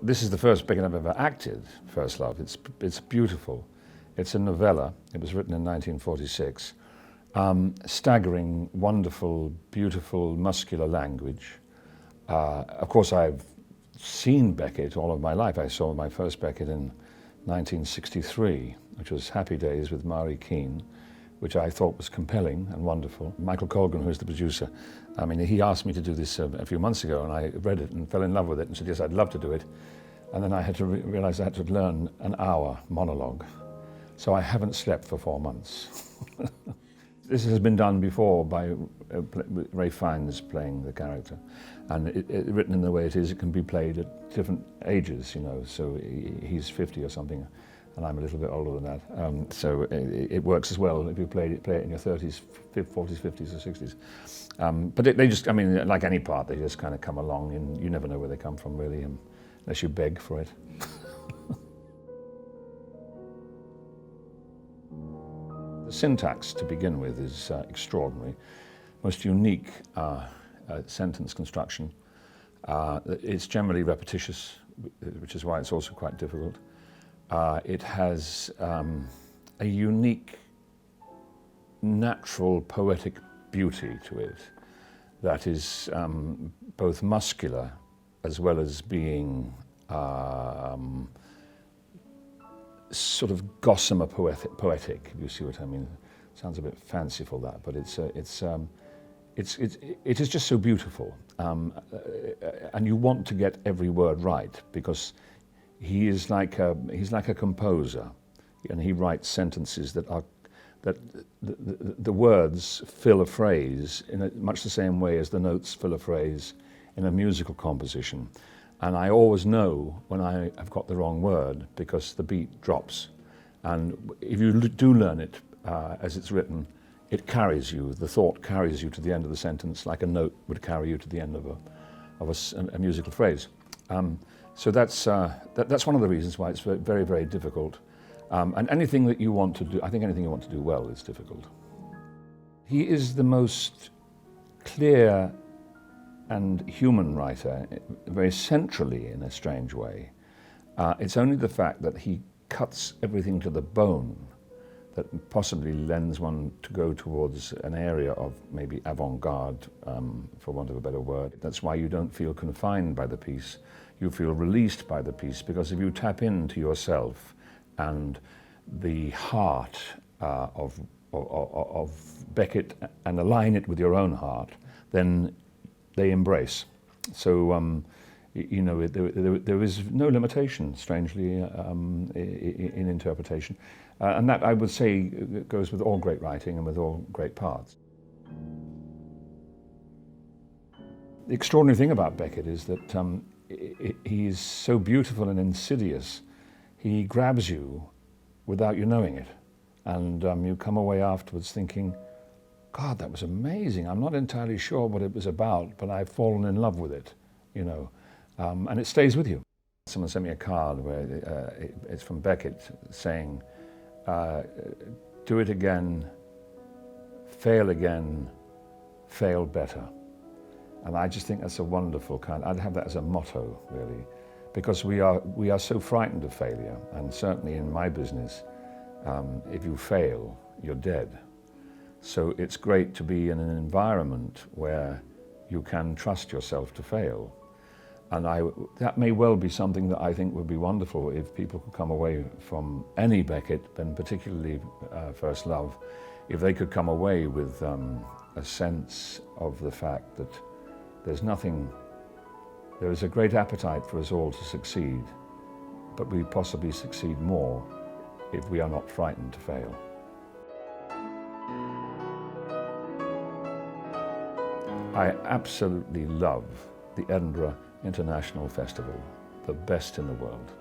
this is the first Beckett I've ever acted, First Love. It's beautiful. It's a novella. It was written in 1946. Staggering, wonderful, beautiful, muscular language. Of course, I've seen Beckett all of my life. I saw my first Beckett in 1963, which was Happy Days with Mari Keane, which I thought was compelling and wonderful. Michael Colgan, who's the producer, I mean, he asked me to do this a few months ago, and I read it and fell in love with it and said, yes, I'd love to do it. And then I had to realize I had to learn an hour monologue. So I haven't slept for 4 months. This has been done before by Ray Fiennes playing the character, and written in the way it is, it can be played at different ages, you know, so he's 50 or something, and I'm a little bit older than that. So it works as well if you play it in your 30s, 40s, 50s or 60s. But they just, I mean, like any part, they just kind of come along, and you never know where they come from, really, unless you beg for it. The syntax, to begin with, is extraordinary. Most unique sentence construction. It's generally repetitious, which is why it's also quite difficult. It has a unique, natural, poetic beauty to it that is both muscular as well as being sort of gossamer poetic, if you see what I mean. Sounds a bit fanciful, that, but it is just so beautiful, and you want to get every word right, because he's like a composer, and he writes sentences that the words fill a phrase in much the same way as the notes fill a phrase in a musical composition. And I always know when I have got the wrong word, because the beat drops. And if you do learn it as it's written, it carries you, the thought carries you to the end of the sentence like a note would carry you to the end of a musical phrase. So that's one of the reasons why it's very, very difficult. And anything that you want to do, I think anything you want to do well is difficult. He is the most clear and human writer, very centrally in a strange way. It's only the fact that he cuts everything to the bone that possibly lends one to go towards an area of maybe avant-garde, for want of a better word. That's why you don't feel confined by the piece. You feel released by the piece, because if you tap into yourself and the heart of Beckett and align it with your own heart, then they embrace. So, you know, there is no limitation, strangely, in interpretation. And that, I would say, goes with all great writing and with all great parts. The extraordinary thing about Beckett is that he's so beautiful and insidious. He grabs you without you knowing it. And you come away afterwards thinking, God, that was amazing. I'm not entirely sure what it was about, but I've fallen in love with it, you know, and it stays with you. Someone sent me a card where it's from Beckett saying, do it again, fail better. And I just think that's a wonderful kind. I'd have that as a motto, really, because we are so frightened of failure, and certainly in my business, if you fail, you're dead. So it's great to be in an environment where you can trust yourself to fail. And that may well be something that I think would be wonderful if people could come away from any Beckett, and particularly First Love, if they could come away with a sense of the fact that there is a great appetite for us all to succeed, but we possibly succeed more if we are not frightened to fail. I absolutely love the Edinburgh International Festival, the best in the world.